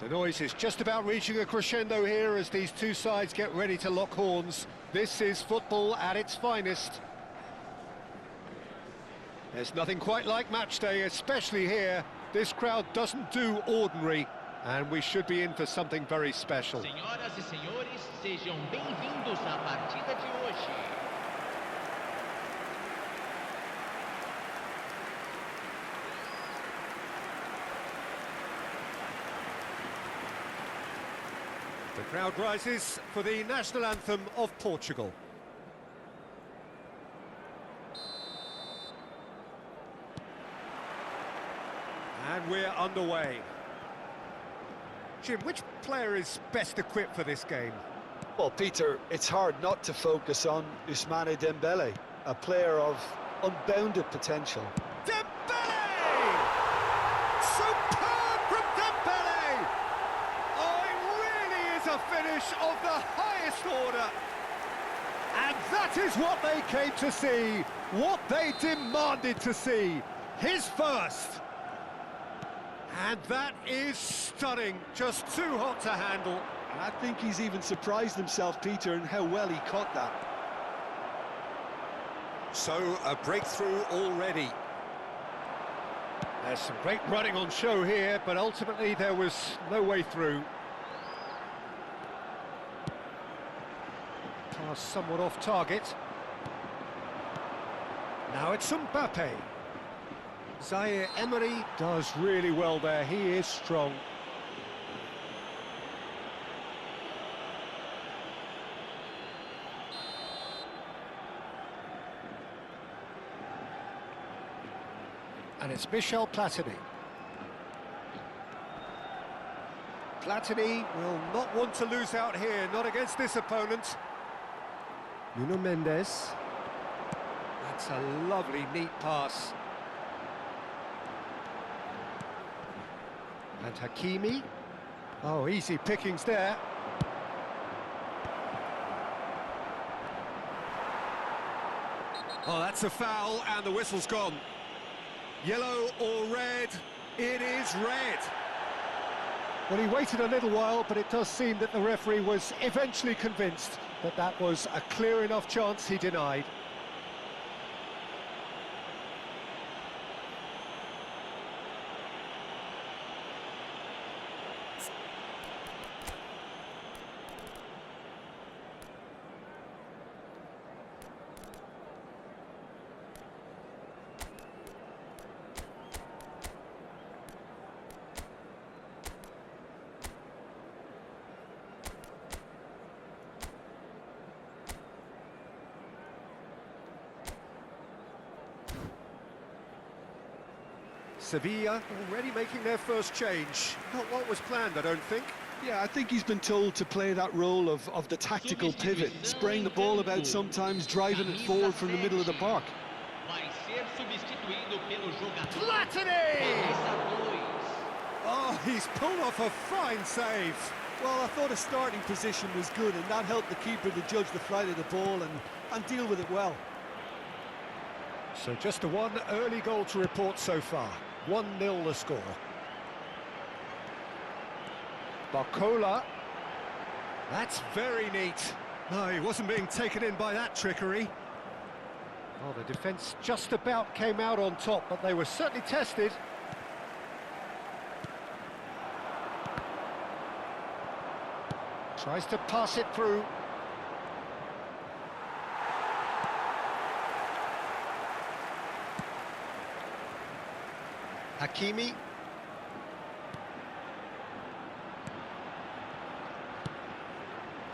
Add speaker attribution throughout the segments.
Speaker 1: The noise is just about reaching a crescendo here as these two sides get ready to lock horns. This is football at its finest. There's nothing quite like match day, especially here. This crowd doesn't do ordinary, and we should be in for something very special.
Speaker 2: Senhoras e senhores, sejam bem-vindos à partida de hoje.
Speaker 1: The crowd rises for the national anthem of Portugal. And we're underway. Jim, which player is best equipped for this game?
Speaker 3: Well, Peter, it's hard not to focus on Ousmane Dembele, a player of unbounded potential.
Speaker 1: Dembele! Superb from Dembele! Oh, it really is a finish of the highest order. And that is what they came to see, what they demanded to see. His first. And that is stunning, just too hot to handle.
Speaker 3: And I think he's even surprised himself, Peter, in how well he caught that.
Speaker 1: So, a breakthrough already. There's some great running on show here, but ultimately there was no way through. Pass somewhat off target. Now it's Mbappe. Zaire Emery does really well there, he is strong. And it's Michel Platini. Platini will not want to lose out here, not against this opponent. Nuno Mendes. That's a lovely, neat pass. And Hakimi. Oh, easy pickings there. Oh, that's a foul, and the whistle's gone. Yellow or red? It is red. Well, he waited a little while, but it does seem that the referee was eventually convinced that that was a clear enough chance he denied. Sevilla already making their first change. Not what was planned, I don't think.
Speaker 3: Yeah, I think he's been told to play that role of the tactical pivot, spraying the ball about sometimes, driving it forward from the middle of the park.
Speaker 1: Platini! Oh, he's pulled off a fine save.
Speaker 3: Well, I thought his starting position was good, and that helped the keeper to judge the flight of the ball and deal with it well.
Speaker 1: So just the one early goal to report so far. 1-0 the score. Barcola. That's very neat. No, he wasn't being taken in by that trickery. Oh, the defence just about came out on top, but they were certainly tested. Tries to pass it through. Hakimi.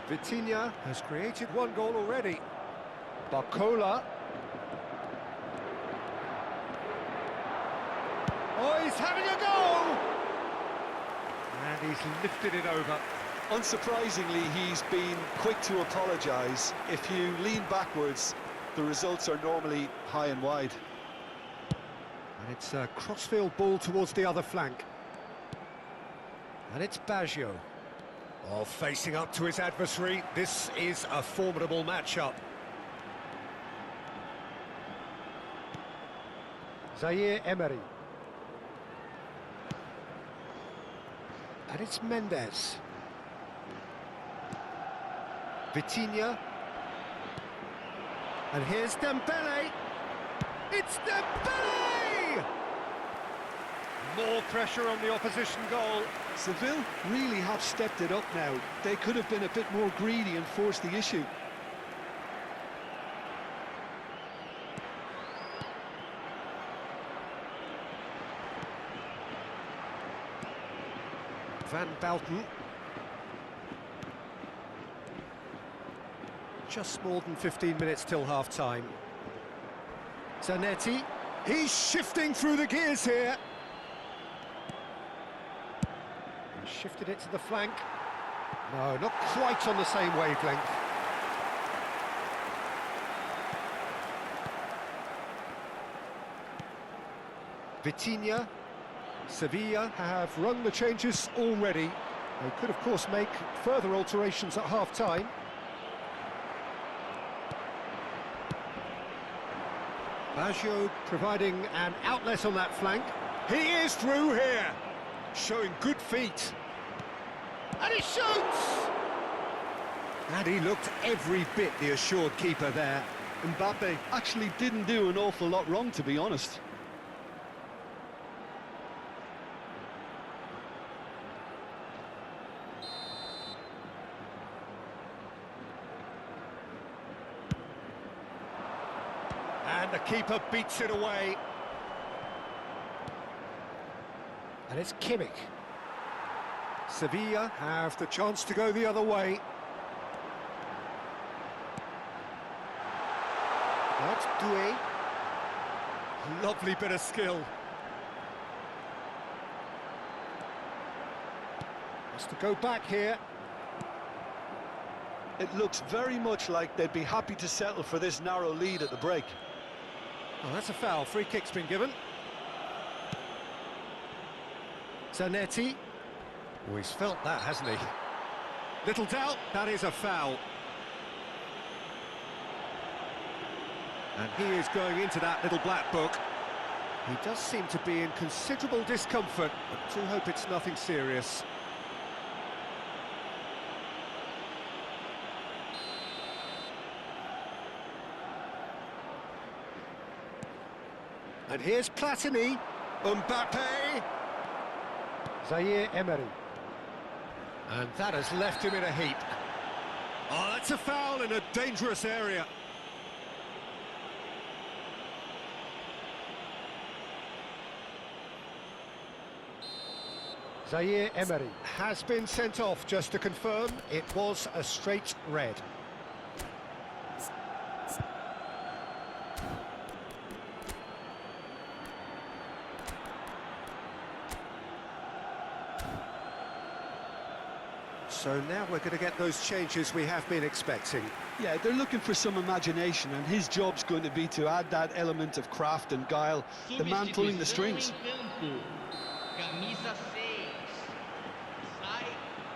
Speaker 1: Vitinha has created one goal already. Barcola. Oh, he's having a go! And he's lifted it over.
Speaker 3: Unsurprisingly, he's been quick to apologise. If you lean backwards, the results are normally high and wide.
Speaker 1: And it's a crossfield ball towards the other flank. And it's Baggio. Oh, facing up to his adversary. This is a formidable matchup. Zaire Emery. And it's Mendes. Vitinha. And here's Dembele. It's Dembele! More pressure on the opposition goal.
Speaker 3: Seville really have stepped it up now. They could have been a bit more greedy and forced the issue.
Speaker 1: Van Belten. Just more than 15 minutes till half-time. Zanetti. He's shifting through the gears here. Shifted it to the flank. No, not quite on the same wavelength. Vitinha. Sevilla have rung the changes already. They could, of course, make further alterations at half-time. Baggio providing an outlet on that flank. He is through here, showing good feet. And he shoots! And he looked every bit the assured keeper there.
Speaker 3: Mbappe actually didn't do an awful lot wrong, to be honest.
Speaker 1: And the keeper beats it away. And it's Kimmich. Sevilla have the chance to go the other way. That's Doué. Lovely bit of skill. Has to go back here.
Speaker 3: It looks very much like they'd be happy to settle for this narrow lead at the break.
Speaker 1: Oh, that's a foul. Free kick's been given. Zanetti. Oh, he's felt that, hasn't he? Little doubt, that is a foul. And he is going into that little black book. He does seem to be in considerable discomfort, but do hope it's nothing serious. And here's Platini. Mbappe. Zaire Emery. And that has left him in a heap. Oh, that's a foul in a dangerous area. Zaire Emery has been sent off, just to confirm. It was a straight red. So now we're going to get those changes we have been expecting.
Speaker 3: Yeah, they're looking for some imagination, and his job's going to be to add that element of craft and guile, the man pulling the strings.
Speaker 2: Camisa 6. Sai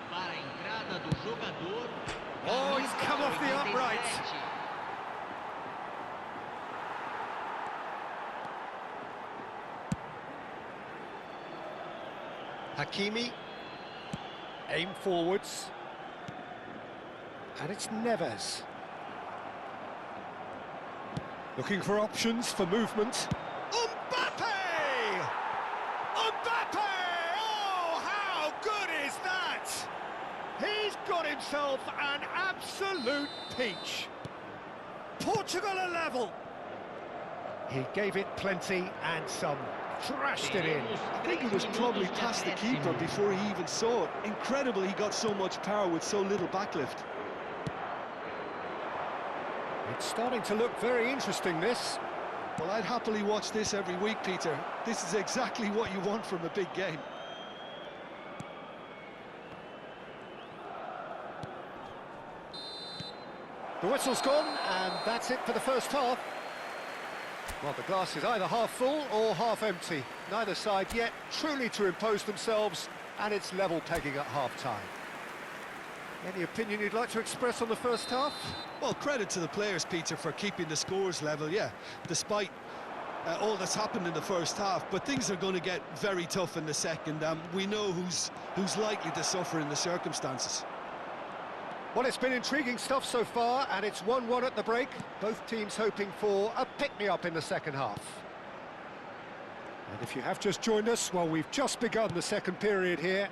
Speaker 2: para a entrada do jogador.
Speaker 1: Oh, he's come off the upright. Hakimi. Aim forwards. And it's Neves. Looking for options for movement. Mbappe! Mbappe! Oh, how good is that? He's got himself an absolute peach. Portugal are level. He gave it plenty and some. Thrashed it in.
Speaker 3: I think it was probably past the keeper before he even saw it. Incredible he got so much power with so little backlift.
Speaker 1: It's starting to look very interesting, this.
Speaker 3: Well, I'd happily watch this every week, Peter. This is exactly what you want from a big game.
Speaker 1: The whistle's gone, and that's it for the first half. Well, the glass is either half full or half empty. Neither side yet truly to impose themselves, and it's level pegging at half-time. Any opinion you'd like to express on the first half?
Speaker 3: Well, credit to the players, Peter, for keeping the scores level, yeah. Despite all that's happened in the first half, but things are going to get very tough in the second. We know who's likely to suffer in the circumstances.
Speaker 1: Well, it's been intriguing stuff so far, and it's 1-1 at the break. Both teams hoping for a pick-me-up in the second half. And if you have just joined us, well, we've just begun the second period here.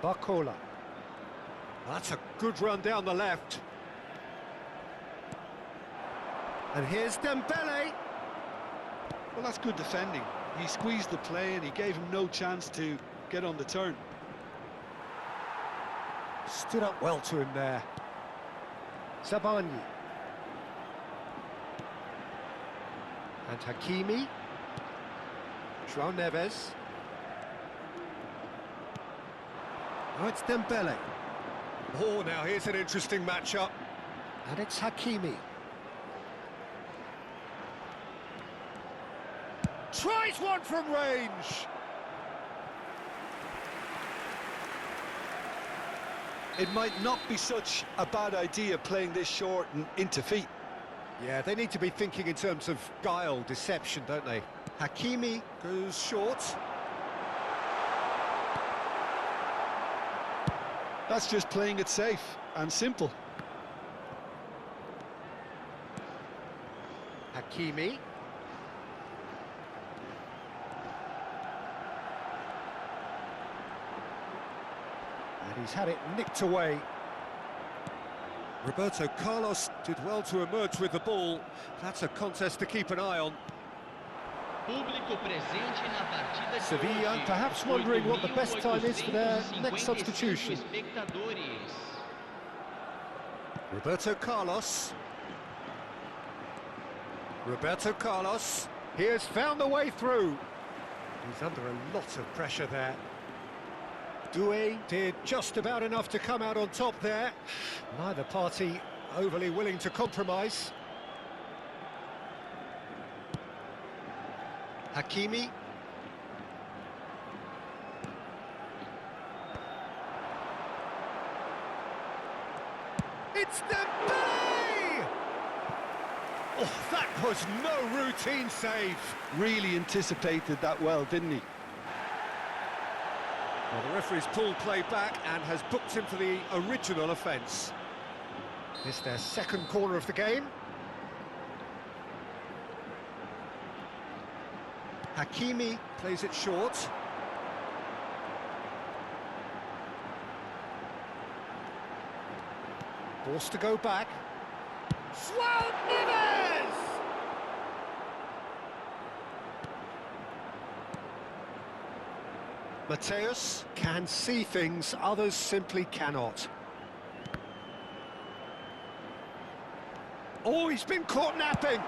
Speaker 1: Barcola. That's a good run down the left. And here's Dembele.
Speaker 3: Well, that's good defending. He squeezed the play and he gave him no chance to get on the turn.
Speaker 1: Stood up well to him there. Sabani. And Hakimi. João Neves. Oh, it's Dembele. Oh, now here's an interesting matchup. And it's Hakimi. Tries one from range.
Speaker 3: It might not be such a bad idea playing this short and into feet.
Speaker 1: Yeah, they need to be thinking in terms of guile, deception, don't they? Hakimi goes short.
Speaker 3: That's just playing it safe and simple.
Speaker 1: Hakimi. And he's had it nicked away. Roberto Carlos did well to emerge with the ball. That's a contest to keep an eye on.
Speaker 2: Público presente na partida de
Speaker 1: Sevilla
Speaker 2: hoje.
Speaker 1: perhaps wondering what the best time is for their next substitution.
Speaker 2: Espectadores.
Speaker 1: Roberto Carlos. Roberto Carlos. He has found the way through. He's under a lot of pressure there. Doué did just about enough to come out on top there. Neither party overly willing to compromise. Hakimi. It's Dembele! Oh, that was no routine save.
Speaker 3: Really anticipated that well, didn't he?
Speaker 1: Well, the referee's pulled play back and has booked him for the original offence. It's their second corner of the game. Hakimi plays it short. Forced to go back. João Neves! Mateus can see things others simply cannot. Oh, he's been caught napping.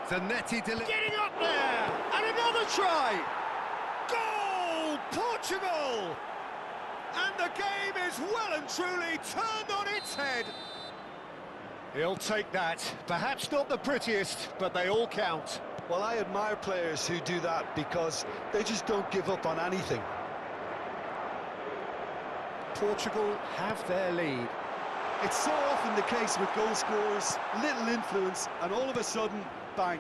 Speaker 1: Zanetti getting up there, and another try. Goal, Portugal! And the game is well and truly turned on its head. He'll take that. Perhaps not the prettiest, but they all count.
Speaker 3: Well, I admire players who do that because they just don't give up on anything.
Speaker 1: Portugal have their lead.
Speaker 3: It's so often the case with goal scorers, little influence, and all of a sudden, bang.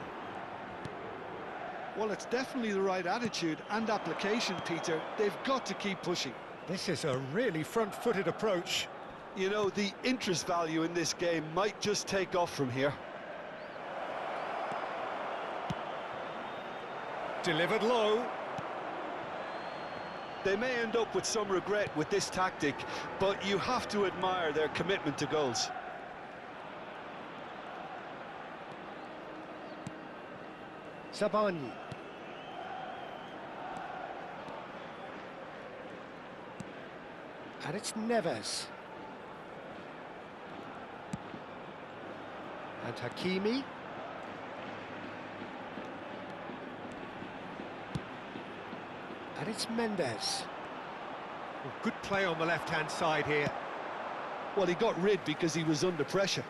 Speaker 3: Well, it's definitely the right attitude and application, Peter. They've got to keep pushing.
Speaker 1: This is a really front-footed approach.
Speaker 3: You know, the interest value in this game might just take off from here.
Speaker 1: Delivered low.
Speaker 3: They may end up with some regret with this tactic, but you have to admire their commitment to goals.
Speaker 1: Sabani. And it's Neves. And Hakimi. And it's Mendes. Well, good play on the left-hand side here.
Speaker 3: Well, he got rid because he was under pressure.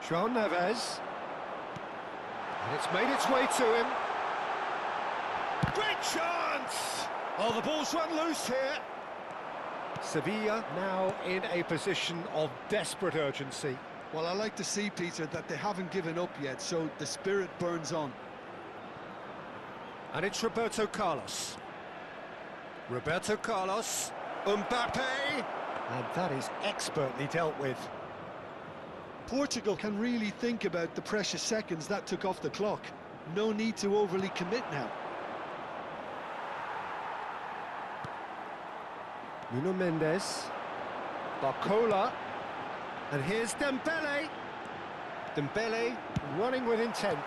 Speaker 1: João Neves. And it's made its way to him. Great chance! Oh, the ball's run loose here. Sevilla now in a position of desperate urgency.
Speaker 3: Well, I like to see, Peter, that they haven't given up yet, so the spirit burns on.
Speaker 1: And it's Roberto Carlos. Roberto Carlos. Mbappe! And that is expertly dealt with.
Speaker 3: Portugal can really think about the precious seconds that took off the clock. No need to overly commit now.
Speaker 1: Nuno Mendes. Barcola. And here's Dembele. Dembele running with intent.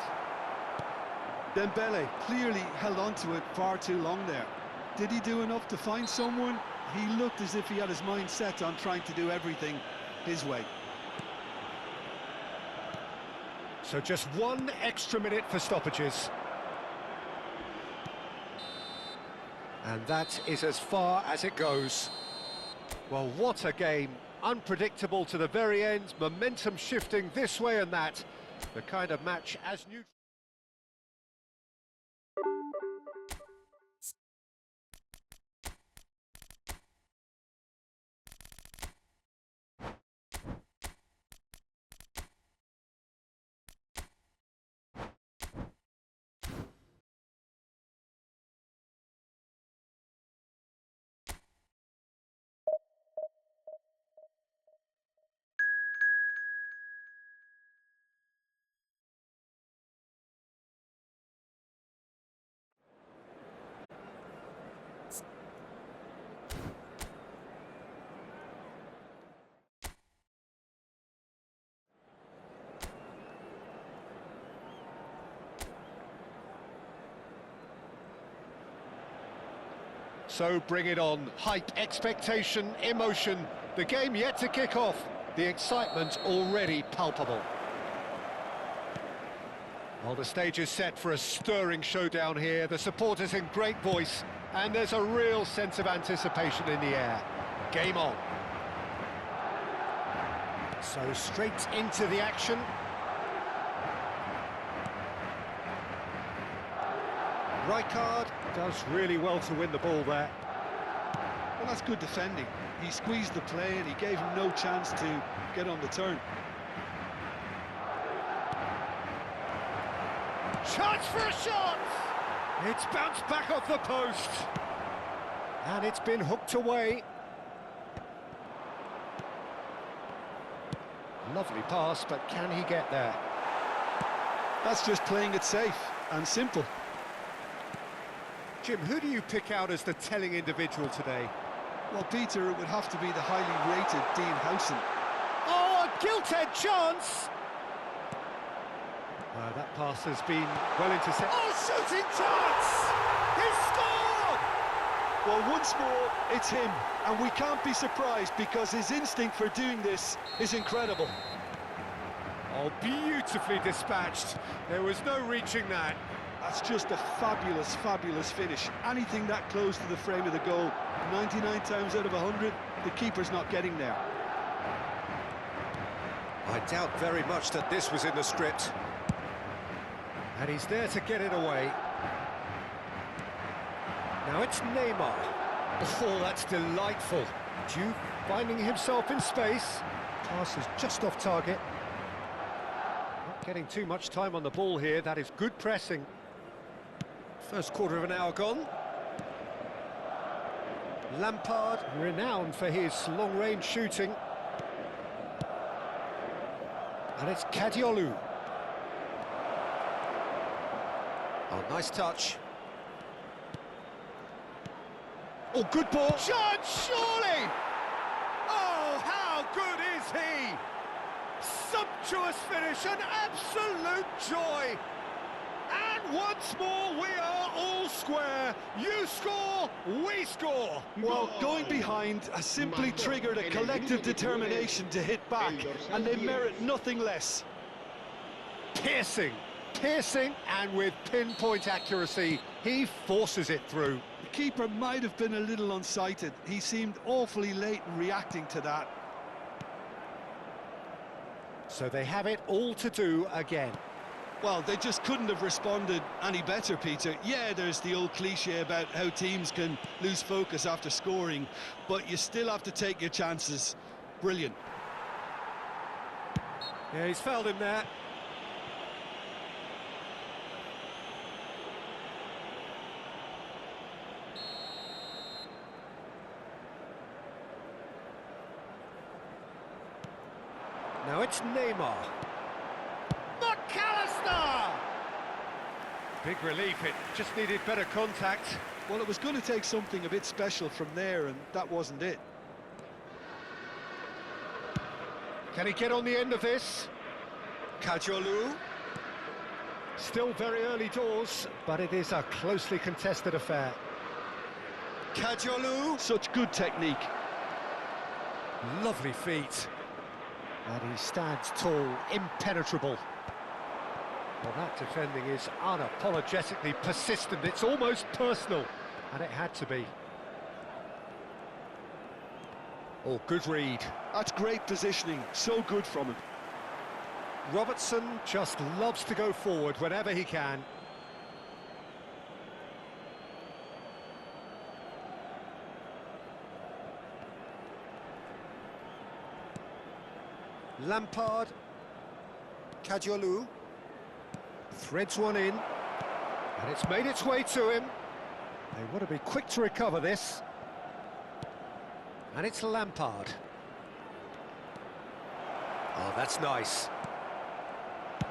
Speaker 3: Dembele clearly held on to it far too long there. Did he do enough to find someone? He looked as if he had his mind set on trying to do everything his way.
Speaker 1: So just 1 extra minute for stoppages. And that is as far as it goes. Well, what a game. Unpredictable to the very end, momentum shifting this way and that. The kind of match as new. So bring it on. Hype, expectation, emotion. The game yet to kick off. The excitement already palpable. Well, the stage is set for a stirring showdown here. The supporters in great voice, and there's a real sense of anticipation in the air. Game on. So straight into the action. Rijkaard does really well to win the ball there.
Speaker 3: Well, that's good defending. He squeezed the play and he gave him no chance to get on the turn.
Speaker 1: Chance for a shot! It's bounced back off the post. And it's been hooked away. Lovely pass, but can he get there?
Speaker 3: That's just playing it safe and simple.
Speaker 1: Jim, who do you pick out as the telling individual today?
Speaker 3: Well, Peter, it would have to be the highly rated Dean Howson.
Speaker 1: Oh, a gilt-edged chance! That pass has been well intercepted. Oh, shooting chance! He's scored!
Speaker 3: Well, once more, it's him, and we can't be surprised because his instinct for doing this is incredible.
Speaker 1: Oh, beautifully dispatched. There was no reaching that.
Speaker 3: That's just a fabulous, fabulous finish. Anything that close to the frame of the goal, 99 times out of 100, the keeper's not getting there.
Speaker 1: I doubt very much that this was in the script. And he's there to get it away. Now it's Neymar. Oh, that's delightful. Juve finding himself in space. Pass is just off target. Not getting too much time on the ball here. That is good pressing. First quarter of an hour gone. Lampard, renowned for his long-range shooting. And it's Kadiolu. Oh, nice touch. Oh, good ball. Chance, surely! Oh, how good is he? Sumptuous finish, an absolute joy. And once more, we are all square. You score, we score.
Speaker 3: Well, going behind has simply triggered a collective determination to hit back, and they merit nothing less.
Speaker 1: Piercing, and with pinpoint accuracy, he forces it through.
Speaker 3: The keeper might have been a little unsighted. He seemed awfully late in reacting to that.
Speaker 1: So they have it all to do again.
Speaker 3: Well, they just couldn't have responded any better, Peter. Yeah, there's the old cliche about how teams can lose focus after scoring, but you still have to take your chances. Brilliant.
Speaker 1: Yeah, he's fouled him there. Now it's Neymar. McAllister! Big relief, it just needed better contact.
Speaker 3: Well, it was going to take something a bit special from there, and that wasn't it.
Speaker 1: Can he get on the end of this?
Speaker 3: Kajolu.
Speaker 1: Still very early doors, but it is a closely contested affair.
Speaker 3: Kajolu. Such good technique.
Speaker 1: Lovely feet. And he stands tall, impenetrable. Well, that defending is unapologetically persistent. It's almost personal, and it had to be. Oh, good read.
Speaker 3: That's great positioning, so good from him.
Speaker 1: Robertson just loves to go forward whenever he can. Lampard.
Speaker 3: Kajolu.
Speaker 1: Threads one in, and it's made its way to him. They want to be quick to recover this. And it's Lampard. Oh, that's nice.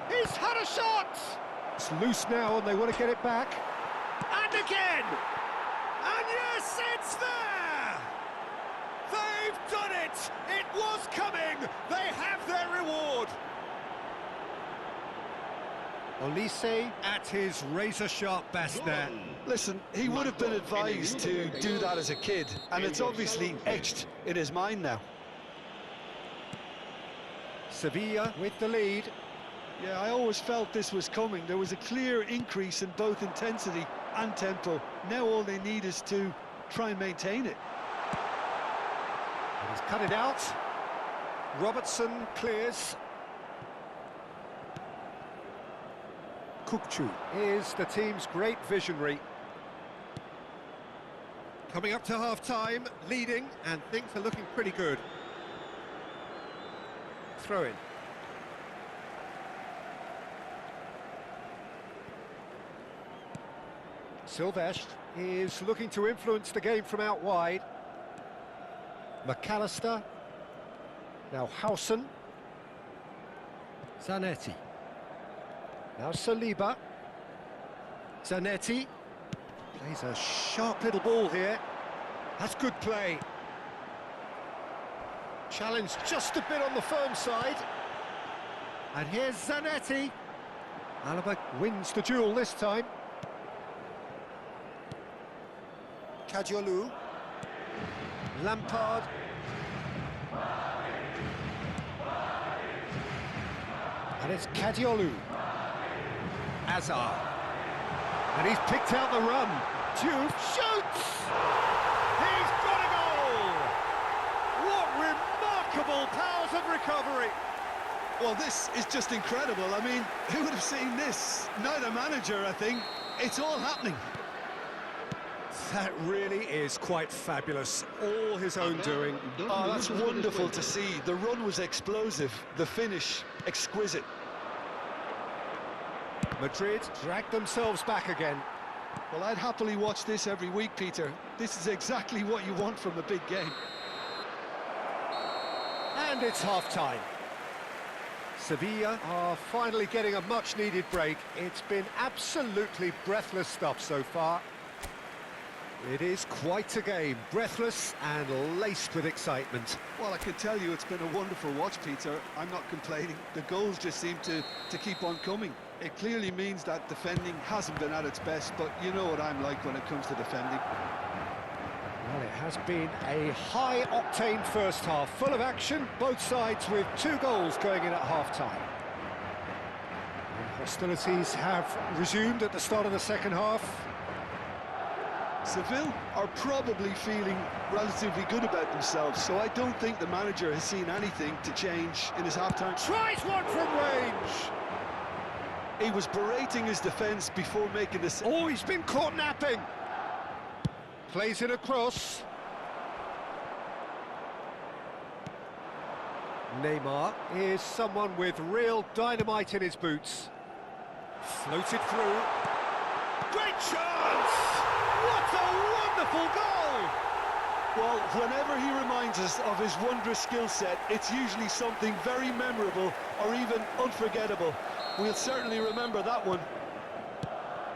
Speaker 1: He's had a shot! It's loose now, and they want to get it back. And again! And yes, it's there! They've done it! It was coming! They have their reward! Olise at his razor-sharp best there.
Speaker 3: Listen, he would have been advised to do that as a kid, and it's obviously etched in his mind now.
Speaker 1: Sevilla with the lead.
Speaker 3: Yeah, I always felt this was coming. There was a clear increase in both intensity and tempo. Now all they need is to try and maintain it.
Speaker 1: And he's cut it out. Robertson clears. Kukçu is the team's great visionary. Coming up to half-time, leading, and things are looking pretty good. Throw in. Silvestre is looking to influence the game from out wide. McAllister. Now Howson. Zanetti. Now Saliba. Zanetti. Plays a sharp little ball here. That's good play. Challenge just a bit on the firm side. And here's Zanetti. Alaba wins the duel this time.
Speaker 3: Kajolu.
Speaker 1: Lampard. And it's Kadiolu. Azar. And he's picked out the run. Juve shoots! He's got a goal! What remarkable powers of recovery!
Speaker 3: Well, this is just incredible. I mean, who would have seen this? Neither manager, I think. It's all happening.
Speaker 1: That really is quite fabulous. All his own doing.
Speaker 3: Oh, that's wonderful to see. The run was explosive, the finish exquisite.
Speaker 1: Madrid dragged themselves back again.
Speaker 3: Well, I'd happily watch this every week, Peter. This is exactly what you want from a big game.
Speaker 1: And it's half-time. Sevilla are finally getting a much-needed break. It's been absolutely breathless stuff so far. It is quite a game, breathless and laced with excitement.
Speaker 3: Well, I can tell you it's been a wonderful watch, Peter. I'm not complaining. The goals just seem to keep on coming. It clearly means that defending hasn't been at its best, but you know what I'm like when it comes to defending.
Speaker 1: Well, it has been a high-octane first half, full of action, both sides with 2 goals going in at half-time. Hostilities have resumed at the start of the second half.
Speaker 3: Seville are probably feeling relatively good about themselves, so I don't think the manager has seen anything to change in his half-time.
Speaker 1: Tries one from range!
Speaker 3: He was berating his defence before making this.
Speaker 1: Oh, he's been caught napping. Plays it across. Neymar is someone with real dynamite in his boots. Floated through. Great chance! What a wonderful goal!
Speaker 3: Well, whenever he reminds us of his wondrous skill set, it's usually something very memorable or even unforgettable. We'll certainly remember that one.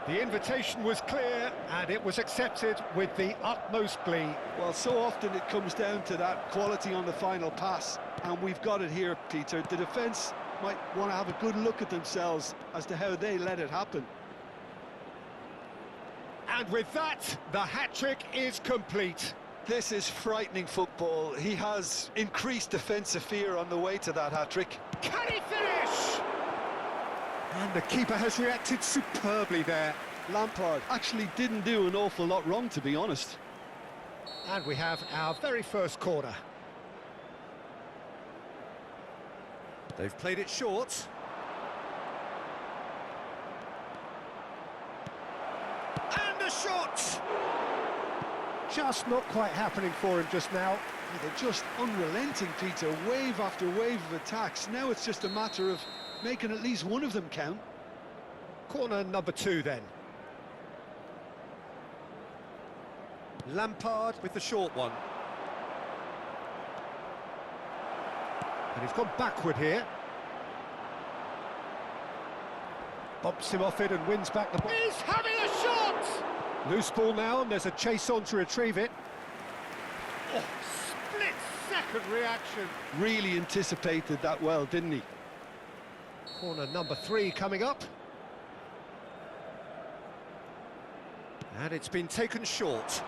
Speaker 1: The invitation was clear and it was accepted with the utmost glee.
Speaker 3: Well, so often it comes down to that quality on the final pass, and we've got it here, Peter. The defence might want to have a good look at themselves as to how they let it happen.
Speaker 1: And with that, the hat-trick is complete.
Speaker 3: This is frightening football. He has increased defensive fear on the way to that hat-trick.
Speaker 1: Can he finish? And the keeper has reacted superbly there.
Speaker 3: Lampard actually didn't do an awful lot wrong, to be honest.
Speaker 1: And we have our very first corner. They've played it short. And a shot! Just not quite happening for him just now.
Speaker 3: They're just unrelenting, Peter. Wave after wave of attacks. Now it's just a matter of making at least one of them count.
Speaker 1: Corner number 2 then. Lampard with the short one. And he's gone backward here. Bumps him off it and wins back the ball. He's having a shot! Loose ball now, and there's a chase on to retrieve it. Oh, split-second reaction.
Speaker 3: Really anticipated that well, didn't he?
Speaker 1: Corner number 3 coming up. And it's been taken short.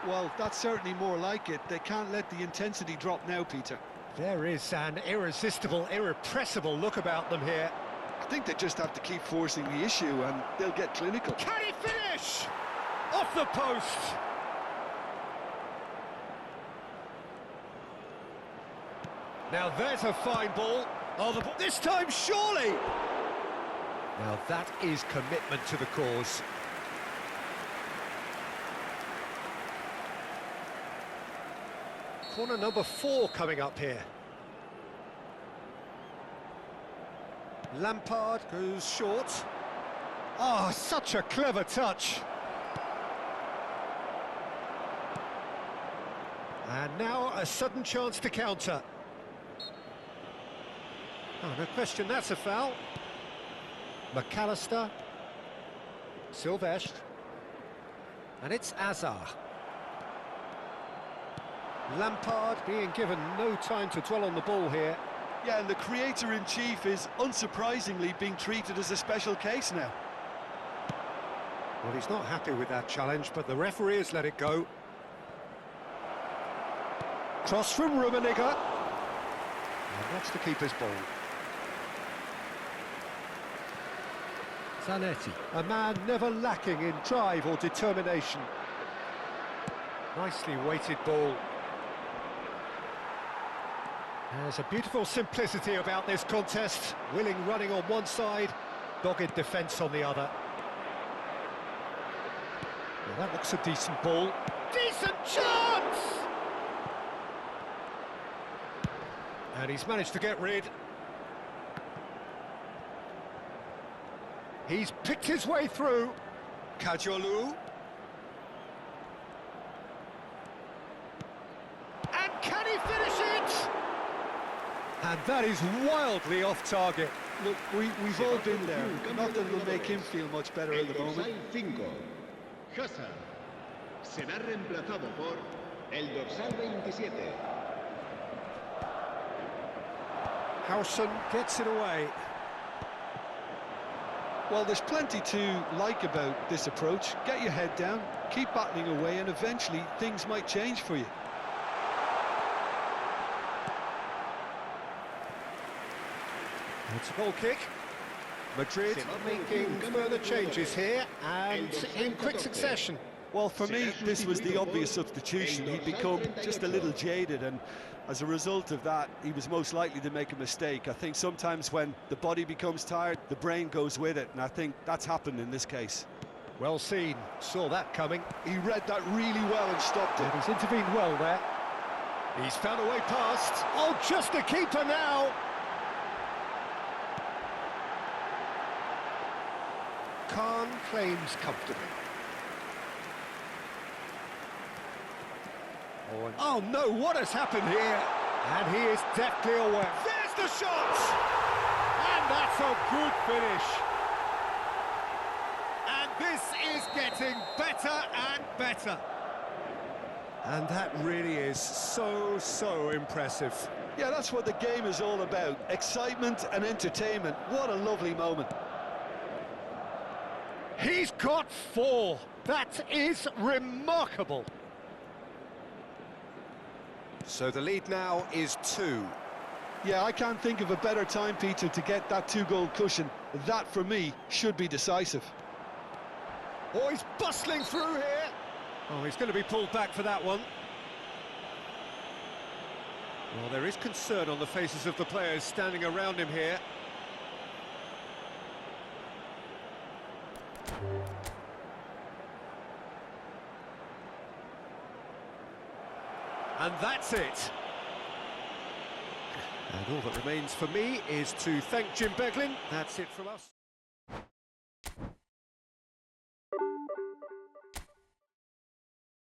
Speaker 3: Well, that's certainly more like it. They can't let the intensity drop now, Peter.
Speaker 1: There is an irresistible, irrepressible look about them here.
Speaker 3: I think they just have to keep forcing the issue and they'll get clinical.
Speaker 1: Can he finish? Off the post! Now there's a fine ball. Oh, the ball this time, surely! Now that is commitment to the cause. Corner number 4 coming up here. Lampard goes short. Oh, such a clever touch. And now a sudden chance to counter. Oh, no question, that's a foul. McAllister. Silvestre. And it's Azar. Lampard being given no time to dwell on the ball here.
Speaker 3: Yeah, and the creator-in-chief is unsurprisingly being treated as a special case now.
Speaker 1: Well, he's not happy with that challenge, but the referee has let it go. Cross from Rummenigge. And that's the keeper's ball. Zanetti, a man never lacking in drive or determination. Nicely weighted ball. There's a beautiful simplicity about this contest. Willing running on one side, dogged defence on the other. Well, that looks a decent ball. Decent chance! And he's managed to get rid. He's picked his way through. Kajolu. And can he finish it? And that is wildly off target.
Speaker 3: Look, we've all been there. Nothing will make him feel much better at the moment.
Speaker 4: Hazard será reemplazado por el dorsal 27.
Speaker 1: Howson gets it away.
Speaker 3: Well, there's plenty to like about this approach. Get your head down, keep battling away, and eventually things might change for you.
Speaker 1: It's a goal kick. Madrid making further changes here, and in quick succession.
Speaker 3: Well, for me, this was the obvious substitution. He'd become just a little jaded, and as a result of that, he was most likely to make a mistake. I think sometimes when the body becomes tired, the brain goes with it, and I think that's happened in this case.
Speaker 1: Well seen, saw that coming.
Speaker 3: He read that really well and stopped it.
Speaker 1: He's intervened well there. He's found a way past. Oh, just the keeper now. Khan claims comfortably. Oh no, what has happened here? And he is deftly away. There's the shot! And that's a good finish. And this is getting better and better. And that really is so impressive.
Speaker 3: Yeah, that's what the game is all about. Excitement and entertainment. What a lovely moment.
Speaker 1: He's got 4. That is remarkable. So the lead now is 2.
Speaker 3: Yeah, I can't think of a better time, Peter, to get that 2-goal cushion. That, for me, should be decisive.
Speaker 1: Oh, he's bustling through here. Oh, he's going to be pulled back for that one. Well, there is concern on the faces of the players standing around him here. And that's it. And all that remains for me is to thank Jim Beglin. That's it from us.